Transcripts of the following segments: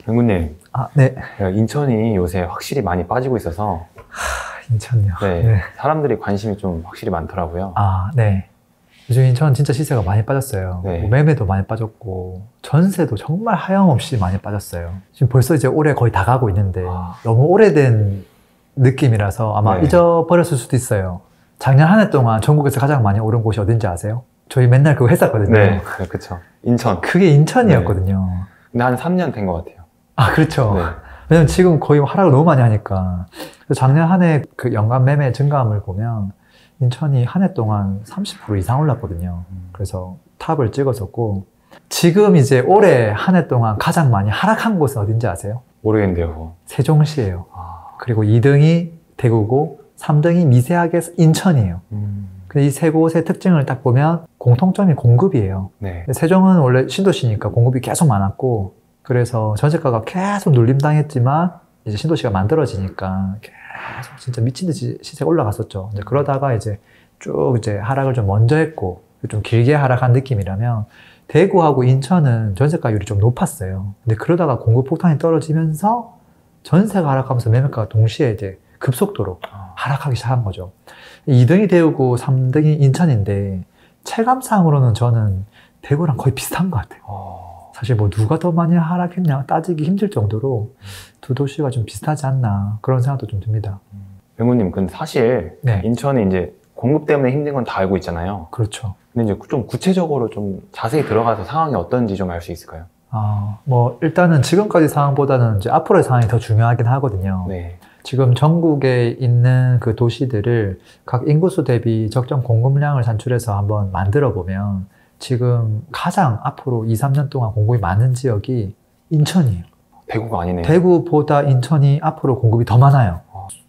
병구님, 네. 인천이 요새 확실히 많이 빠지고 있어서 인천요. 네, 네. 사람들이 관심이 좀 확실히 많더라고요. 네. 요즘 인천 진짜 시세가 많이 빠졌어요. 네. 뭐 매매도 많이 빠졌고 전세도 정말 하염없이 많이 빠졌어요. 지금 벌써 이제 올해 거의 다 가고 있는데 너무 오래된 느낌이라서 아마 네. 잊어버렸을 수도 있어요. 작년 한 해 동안 전국에서 가장 많이 오른 곳이 어딘지 아세요? 저희 맨날 그거 했었거든요. 네, 그쵸. 인천. 그게 인천이었거든요. 근데 한 3년 된 것 같아요. 그렇죠. 네. 왜냐면 지금 거의 하락을 너무 많이 하니까. 그래서 작년 한 해 그 연간 매매 증가함을 보면 인천이 한 해 동안 30% 이상 올랐거든요. 그래서 탑을 찍었었고, 지금 이제 올해 한 해 동안 가장 많이 하락한 곳은 어딘지 아세요? 모르겠는데요, 그거. 세종시예요. 그리고 2등이 대구고 3등이 미세하게 인천이에요. 이 세 곳의 특징을 딱 보면 공통점이 공급이에요. 네. 세종은 원래 신도시니까 공급이 계속 많았고, 그래서 전세가가 계속 눌림당했지만 이제 신도시가 만들어지니까 계속 진짜 미친 듯이 시세가 올라갔었죠. 이제 그러다가 이제 쭉 이제 하락을 좀 먼저 했고 좀 길게 하락한 느낌이라면, 대구하고 인천은 전세가율이 좀 높았어요. 근데 그러다가 공급 폭탄이 떨어지면서 전세가 하락하면서 매매가가 동시에 이제 급속도로 하락하기 시작한 거죠. 2등이 대구고 3등이 인천인데 체감상으로는 저는 대구랑 거의 비슷한 것 같아요. 사실 뭐 누가 더 많이 하락했냐 따지기 힘들 정도로 두 도시가 좀 비슷하지 않나 그런 생각도 좀 듭니다. 병구님, 근데 사실 네. 인천이 이제 공급 때문에 힘든 건 다 알고 있잖아요. 그렇죠. 근데 이제 좀 구체적으로 좀 자세히 들어가서 상황이 어떤지 좀 알 수 있을까요? 뭐 일단은 지금까지 상황보다는 이제 앞으로의 상황이 더 중요하긴 하거든요. 네. 지금 전국에 있는 그 도시들을 각 인구수 대비 적정 공급량을 산출해서 한번 만들어 보면 지금 가장 앞으로 2, 3년 동안 공급이 많은 지역이 인천이에요. 대구가 아니네요. 대구보다 인천이 앞으로 공급이 더 많아요.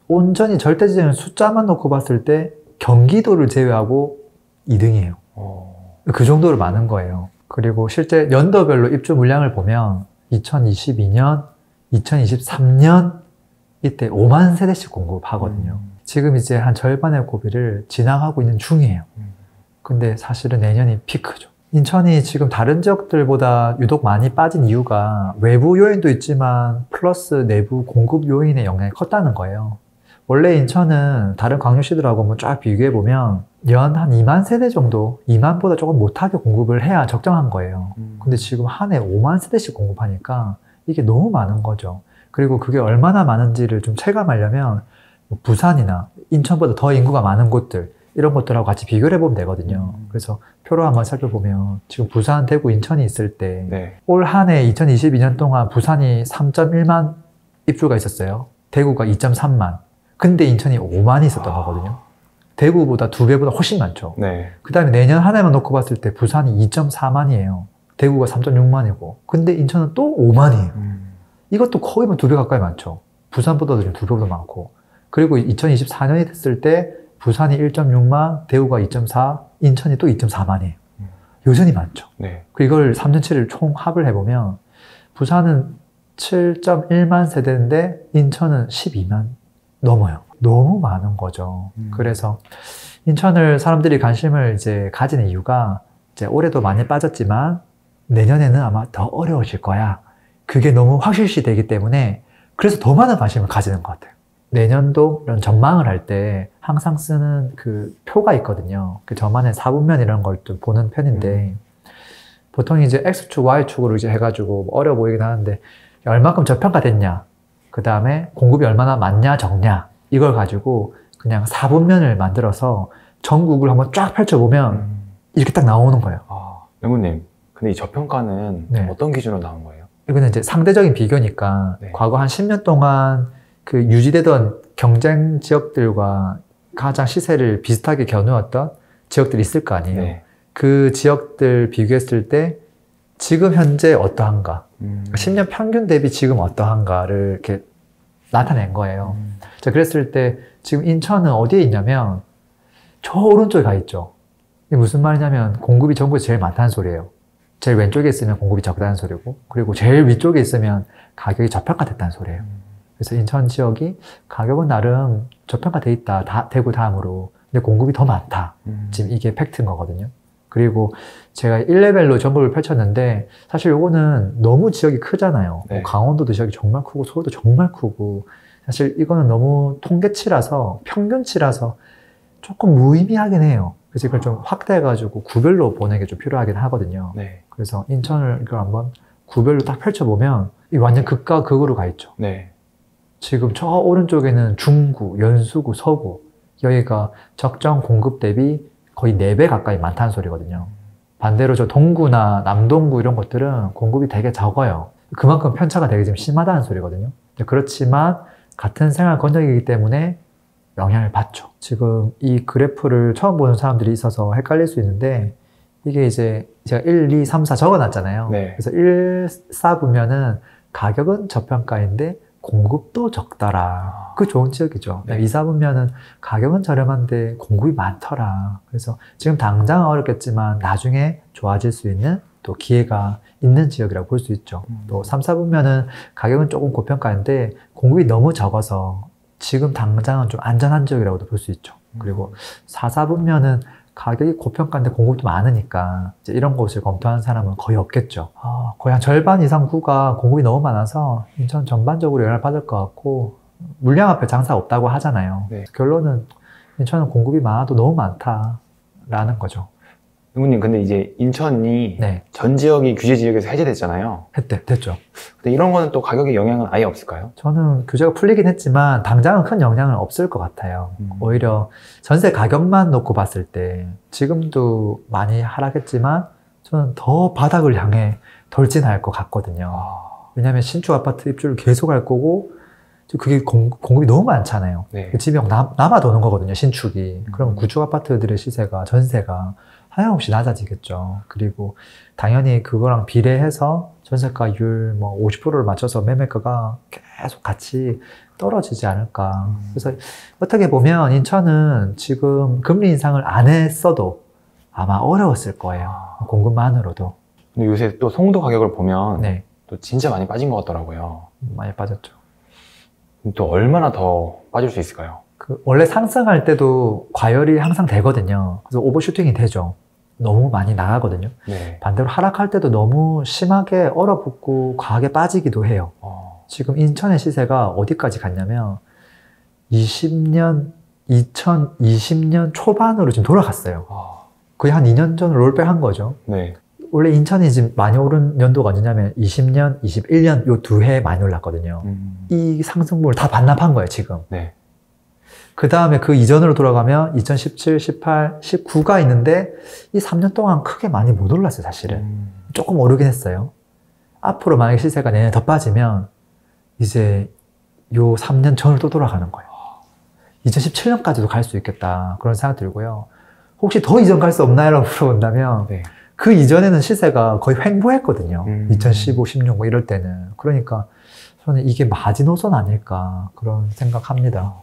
온전히 절대적인 숫자만 놓고 봤을 때 경기도를 제외하고 2등이에요. 그 정도로 많은 거예요. 그리고 실제 연도별로 입주 물량을 보면 2022년, 2023년 이때 5만 세대씩 공급하거든요. 지금 이제 한 절반의 고비를 지나가고 있는 중이에요. 근데 사실은 내년이 피크죠. 인천이 지금 다른 지역들보다 유독 많이 빠진 이유가 외부 요인도 있지만 플러스 내부 공급 요인의 영향이 컸다는 거예요. 원래 인천은 다른 광역시들하고 한번 쫙 비교해보면 연 한 2만 세대 정도, 2만보다 조금 못하게 공급을 해야 적정한 거예요. 근데 지금 한 해 5만 세대씩 공급하니까 이게 너무 많은 거죠. 그리고 그게 얼마나 많은지를 좀 체감하려면 부산이나 인천보다 더 인구가 많은 곳들, 이런 것들하고 같이 비교를 해보면 되거든요. 그래서 표로 한번 살펴보면 지금 부산, 대구, 인천이 있을 때 올 한 해 2022년 동안 부산이 3.1만 입주가 있었어요. 대구가 2.3만. 근데 인천이 5만이 있었던 거거든요. 대구보다 2배보다 훨씬 많죠. 그 다음에 내년 한 해만 놓고 봤을 때 부산이 2.4만이에요. 대구가 3.6만이고. 근데 인천은 또 5만이에요. 이것도 거의 2배 가까이 많죠. 부산보다도 좀 2배보다 많고. 그리고 2024년이 됐을 때 부산이 1.6만, 대구가 2.4, 인천이 또 2.4만이에요. 여전히 많죠. 이걸 3년치를 총 합을 해보면 부산은 7.1만 세대인데 인천은 12만 넘어요. 너무 많은 거죠. 그래서 인천을 사람들이 관심을 이제 가지는 이유가 이제 올해도 많이 빠졌지만 내년에는 아마 더 어려워질 거야. 그게 너무 확실시 되기 때문에 그래서 더 많은 관심을 가지는 것 같아요. 내년도 이런 전망을 할 때 항상 쓰는 그 표가 있거든요. 그 저만의 4분면 이런 걸 좀 보는 편인데 보통 이제 X축, Y축으로 이제 해가지고 어려워 보이긴 하는데 얼마큼 저평가됐냐, 그 다음에 공급이 얼마나 많냐, 적냐, 이걸 가지고 그냥 4분면을 만들어서 전국을 한번 쫙 펼쳐보면 이렇게 딱 나오는 거예요. 병구님, 근데 이 저평가는 어떤 기준으로 나온 거예요? 이거는 이제 상대적인 비교니까 과거 한 10년 동안 그 유지되던 경쟁 지역들과 가장 시세를 비슷하게 겨누었던 지역들이 있을 거 아니에요. 그 지역들 비교했을 때 지금 현재 어떠한가, 10년 평균 대비 지금 어떠한가를 이렇게 나타낸 거예요. 자, 그랬을 때 지금 인천은 어디에 있냐면 저 오른쪽에 가 있죠. 이게 무슨 말이냐면 공급이 전국에서 제일 많다는 소리예요. 제일 왼쪽에 있으면 공급이 적다는 소리고, 그리고 제일 위쪽에 있으면 가격이 저평가됐다는 소리예요. 그래서 인천 지역이 가격은 나름 저평가돼 있다, 대구 다음으로. 근데 공급이 더 많다. 지금 이게 팩트인 거거든요. 그리고 제가 1레벨로 전국을 펼쳤는데 사실 요거는 너무 지역이 크잖아요. 네. 강원도도 지역이 정말 크고 서울도 정말 크고 사실 이거는 너무 통계치라서 평균치라서 조금 무의미하긴 해요. 그래서 이걸 좀 확대해가지고 구별로 보는 게 좀 필요하긴 하거든요. 네. 그래서 인천을 이걸 한번 구별로 딱 펼쳐보면 이 완전 극과 극으로 가 있죠. 네. 지금 저 오른쪽에는 중구, 연수구, 서구 여기가 적정 공급 대비 거의 4배 가까이 많다는 소리거든요. 반대로 저 동구나 남동구 이런 것들은 공급이 되게 적어요. 그만큼 편차가 되게 좀 심하다는 소리거든요. 그렇지만 같은 생활 권역이기 때문에 영향을 받죠. 지금 이 그래프를 처음 보는 사람들이 있어서 헷갈릴 수 있는데 이게 이제 제가 1, 2, 3, 4 적어놨잖아요. 네. 그래서 1, 4 보면은 가격은 저평가인데 공급도 적더라. 그 좋은 지역이죠. 네. 2, 4 보면은 가격은 저렴한데 공급이 많더라. 그래서 지금 당장은 어렵겠지만 나중에 좋아질 수 있는 또 기회가 있는 지역이라고 볼 수 있죠. 또 3, 4 보면은 가격은 조금 고평가인데 공급이 너무 적어서 지금 당장은 좀 안전한 지역이라고도 볼 수 있죠. 그리고 4, 4 보면은 가격이 고평가인데 공급도 많으니까 이제 이런 곳을 검토하는 사람은 거의 없겠죠. 거의 한 절반 이상 구가 공급이 너무 많아서 인천 전반적으로 영향을 받을 것 같고 물량 앞에 장사가 없다고 하잖아요. 네. 결론은 인천은 공급이 많아도 너무 많다라는 거죠. 누구님, 근데 이제 인천이 네, 전 지역이 규제 지역에서 해제됐잖아요. 됐죠. 근데 이런 거는 또 가격에 영향은 아예 없을까요? 저는 규제가 풀리긴 했지만 당장은 큰 영향은 없을 것 같아요. 오히려 전세 가격만 놓고 봤을 때 지금도 많이 하락했지만 저는 더 바닥을 향해 돌진할 것 같거든요. 왜냐하면 신축 아파트 입주를 계속 할 거고 그게 공급이 너무 많잖아요. 네. 집이 남아 도는 거거든요, 신축이. 그럼 구축 아파트들의 시세가, 전세가 하염없이 낮아지겠죠. 그리고 당연히 그거랑 비례해서 전세가율 뭐 50%를 맞춰서 매매가가 계속 같이 떨어지지 않을까. 그래서 어떻게 보면 인천은 지금 금리 인상을 안 했어도 아마 어려웠을 거예요. 공급만으로도. 근데 요새 또 송도 가격을 보면 네, 또 진짜 많이 빠진 것 같더라고요. 많이 빠졌죠. 또 얼마나 더 빠질 수 있을까요? 원래 상승할 때도 과열이 항상 되거든요. 그래서 오버슈팅이 되죠. 너무 많이 나가거든요. 네. 반대로 하락할 때도 너무 심하게 얼어붙고 과하게 빠지기도 해요. 지금 인천의 시세가 어디까지 갔냐면 2020년 초반으로 지금 돌아갔어요. 거의 한 2년 전으로 롤백한 거죠. 네. 원래 인천이 지금 많이 오른 연도가 언제냐면 20년, 21년 요 두 해 많이 올랐거든요. 이 상승분을 다 반납한 거예요, 지금. 네. 그 다음에 그 이전으로 돌아가면 2017, 18, 19가 있는데 이 3년 동안 크게 많이 못 올랐어요, 사실은. 조금 오르긴 했어요. 앞으로 만약에 시세가 내년에 더 빠지면 이제 요 3년 전으로 또 돌아가는 거예요. 2017년까지도 갈 수 있겠다. 그런 생각 들고요. 혹시 더 이전 갈 수 없나요? 라고 물어본다면 네. 그 이전에는 시세가 거의 횡보했거든요. 2015, 16 뭐 이럴 때는. 그러니까 저는 이게 마지노선 아닐까 그런 생각합니다.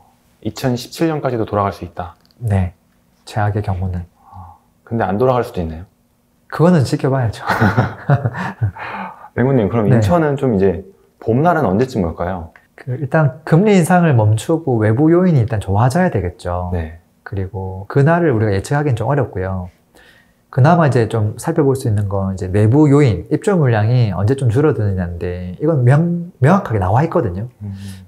2017년까지도 돌아갈 수 있다. 네. 최악의 경우는. 근데 안 돌아갈 수도 있나요? 그거는 지켜봐야죠. 맹구님, 그럼 네. 인천은 좀 이제 봄날은 언제쯤 올까요? 일단 금리 인상을 멈추고 외부 요인이 일단 좋아져야 되겠죠. 네. 그리고 그날을 우리가 예측하기는 좀 어렵고요. 그나마 이제 좀 살펴볼 수 있는 건 이제 내부 요인, 입주 물량이 언제쯤 줄어드느냐인데 이건 명확하게 나와 있거든요.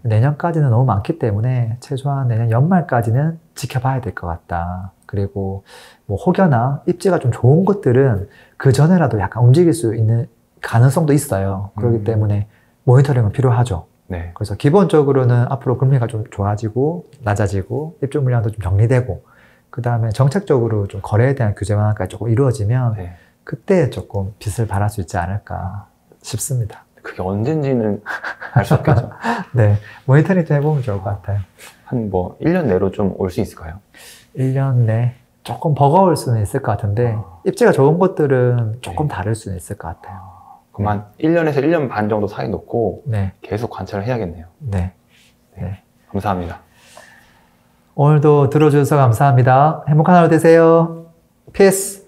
내년까지는 너무 많기 때문에 최소한 내년 연말까지는 지켜봐야 될 것 같다. 그리고 뭐 혹여나 입지가 좀 좋은 것들은 그 전에라도 약간 움직일 수 있는 가능성도 있어요. 그렇기 때문에 모니터링은 필요하죠. 네. 그래서 기본적으로는 앞으로 금리가 좀 좋아지고 낮아지고 입주 물량도 좀 정리되고 그 다음에 정책적으로 좀 거래에 대한 규제 완화까지 조금 이루어지면 네. 그때 조금 빛을 발할 수 있지 않을까 싶습니다. 그게 언젠지는 알 수 없겠죠. 네, 모니터링 좀 해보면 좋을 것 같아요. 한 뭐 1년 내로 좀 올 수 있을까요? 1년 내 조금 버거울 수는 있을 것 같은데 입지가 좋은 것들은 조금 다를 수는 있을 것 같아요. 그럼 한 1년에서 1년 반 정도 사이 놓고 네, 계속 관찰을 해야겠네요. 네. 감사합니다. 오늘도 들어주셔서 감사합니다. 행복한 하루 되세요. 피스!